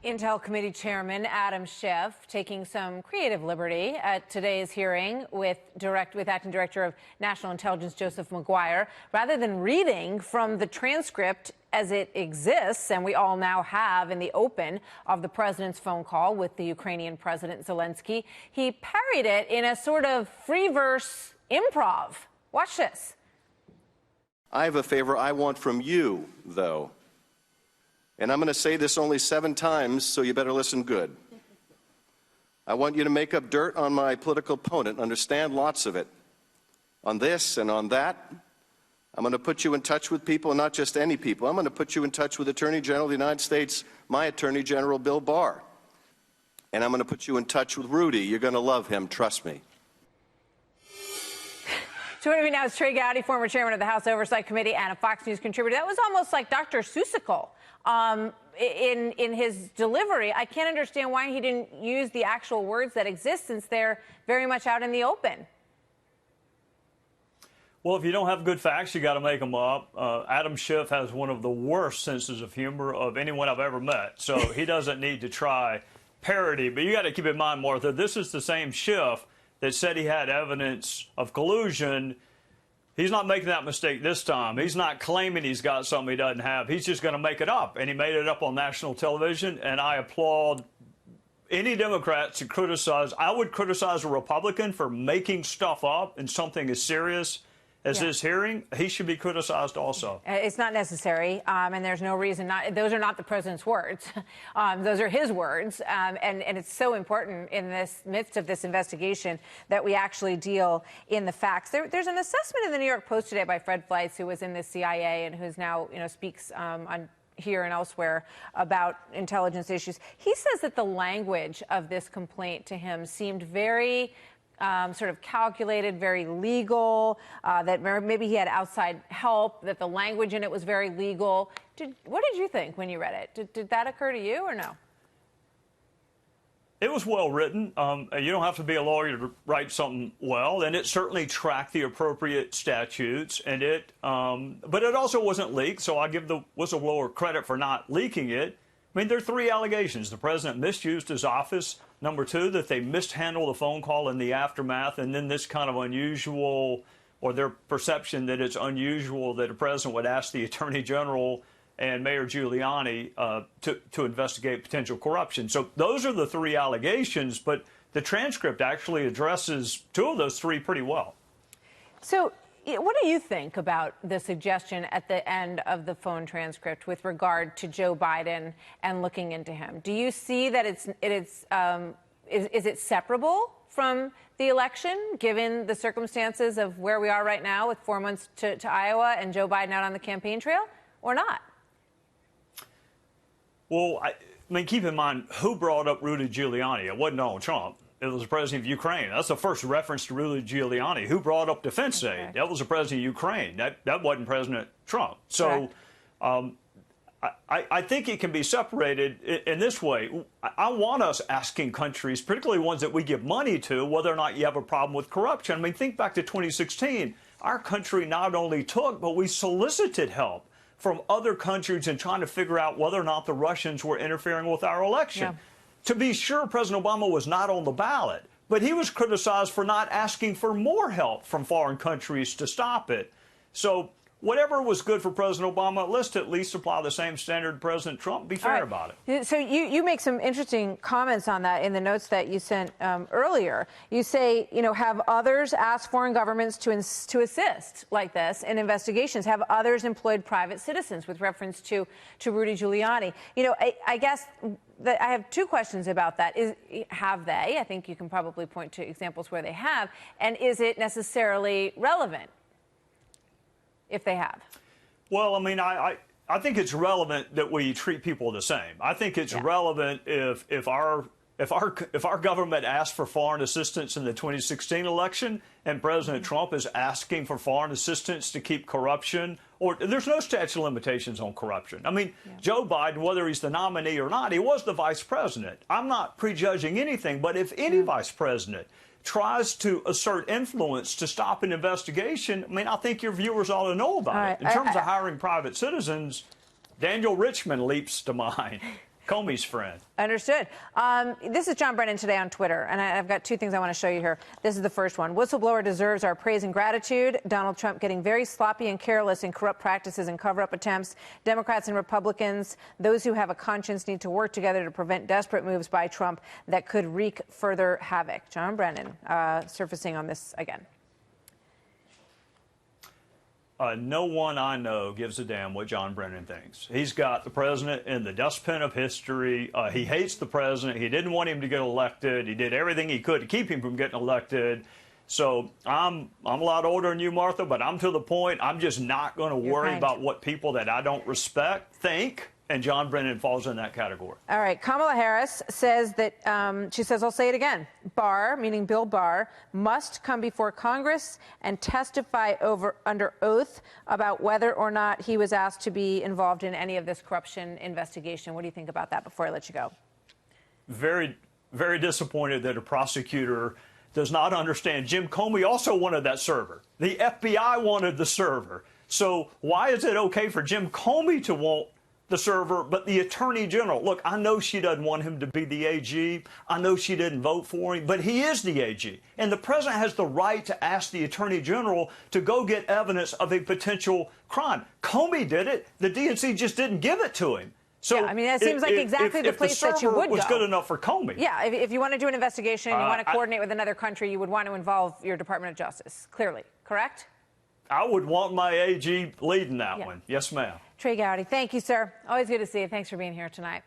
Intel Committee Chairman Adam Schiff taking some creative liberty at today's hearing with Acting Director of National Intelligence Joseph Maguire. Rather than reading from the transcript as it exists, and we all now have in the open, of the president's phone call with the Ukrainian President Zelensky, he parried it in a sort of free verse improv. Watch this. I have a favor I want from you, though. And I'm going to say this only 7 times, so you better listen good. I want you to make up dirt on my political opponent, understand lots of it. On this and on that, I'm going to put you in touch with people, and not just any people. I'm going to put you in touch with Attorney General of the United States, my Attorney General, Bill Barr. And I'm going to put you in touch with Rudy. You're going to love him, trust me. Joining me now is Trey Gowdy, former chairman of the House Oversight Committee and a Fox News contributor. That was almost like Dr. Seussical in his delivery. I can't understand why he didn't use the actual words that exist, since they're very much out in the open. Well, if you don't have good facts, you got to make them up. Adam Schiff has one of the worst senses of humor of anyone I've ever met, so he doesn't need to try parody. But you got to keep in mind, Martha, this is the same Schiff that said he had evidence of collusion. He's not making that mistake this time. He's not claiming he's got something he doesn't have. He's just going to make it up. And he made it up on national television. And I applaud any Democrats who criticize. I would criticize a Republican for making stuff up in something as serious as this hearing. He should be criticized also. It's not necessary, and there's no reason not. Those are not the president's words. Those are his words, and it's so important in this midst of this investigation that we actually deal in the facts. There's an assessment in the New York Post today by Fred Fleitz, who was in the CIA and who's now, speaks on here and elsewhere about intelligence issues. He says that the language of this complaint to him seemed very sort of calculated, very legal, that maybe he had outside help, that the language in it was very legal. What did you think when you read it? Did that occur to you or no? It was well written. You don't have to be a lawyer to write something well, and it certainly tracked the appropriate statutes. And but it also wasn't leaked, so I give the whistleblower credit for not leaking it. I mean, there are 3 allegations. The president misused his office. Number 2, that they mishandled the phone call in the aftermath. And then this kind of unusual, or their perception that it's unusual that a president would ask the Attorney General and Mayor Giuliani to investigate potential corruption. So those are the 3 allegations, but the transcript actually addresses 2 of those 3 pretty well. So what do you think about the suggestion at the end of the phone transcript with regard to Joe Biden and looking into him? Do you see that is it separable from the election, given the circumstances of where we are right now with 4 months to Iowa and Joe Biden out on the campaign trail, or not? Well, I mean, keep in mind, who brought up Rudy Giuliani? It wasn't Donald Trump. It was the president of Ukraine. That's the first reference to Rudy Giuliani. Who brought up defense aid? That was the president of Ukraine. That wasn't President Trump. So I think it can be separated in this way. I want us asking countries, particularly ones that we give money to, whether or not you have a problem with corruption. I mean, think back to 2016. Our country not only took, but we solicited help from other countries in trying to figure out whether or not the Russians were interfering with our election. Yeah. To be sure, President Obama was not on the ballot, but he was criticized for not asking for more help from foreign countries to stop it. So whatever was good for President Obama, let's at least apply the same standard to President Trump. Be fair about it. So you make some interesting comments on that in the notes that you sent earlier. You say, have others asked foreign governments to assist like this in investigations? Have others employed private citizens, with reference to Rudy Giuliani? I guess I have 2 questions about that. Have they? I think you can probably point to examples where they have. And is it necessarily relevant if they have? Well, I mean, I think it's relevant that we treat people the same. I think it's relevant if our government asked for foreign assistance in the 2016 election and President Trump is asking for foreign assistance to keep corruption, or there's no statute of limitations on corruption. I mean, Joe Biden, whether he's the nominee or not, he was the vice president. I'm not prejudging anything, but if any vice president tries to assert influence to stop an investigation, I mean, I think your viewers ought to know about it. In terms of hiring private citizens, Daniel Richmond leaps to mind. Comey's friend. Understood. This is John Brennan today on Twitter, and I've got two things I want to show you here. This is the first one. Whistleblower deserves our praise and gratitude. Donald Trump getting very sloppy and careless in corrupt practices and cover-up attempts. Democrats and Republicans, those who have a conscience, need to work together to prevent desperate moves by Trump that could wreak further havoc. John Brennan surfacing on this again. No one I know gives a damn what John Brennan thinks. He's got the president in the dustbin of history. He hates the president. He didn't want him to get elected. He did everything he could to keep him from getting elected. So I'm a lot older than you, Martha, but I'm to the point. I'm just not going to worry about what people that I don't respect think. And John Brennan falls in that category. All right. Kamala Harris says that, she says, I'll say it again, Barr, meaning Bill Barr, must come before Congress and testify under oath about whether or not he was asked to be involved in any of this corruption investigation. What do you think about that before I let you go? Very, very disappointed that a prosecutor does not understand. Jim Comey also wanted that server. The FBI wanted the server. So why is it okay for Jim Comey to want the server, but the Attorney General? Look, I know she doesn't want him to be the AG. I know she didn't vote for him, but he is the AG. And the president has the right to ask the Attorney General to go get evidence of a potential crime. Comey did it. The DNC just didn't give it to him. So yeah, I mean, that seems like exactly the place that you would go. If the server was good enough for Comey. Yeah, if you want to do an investigation, you want to coordinate with another country, you would want to involve your Department of Justice, clearly, correct? I would want my AG leading that one. Yes, ma'am. Trey Gowdy, thank you, sir. Always good to see you. Thanks for being here tonight.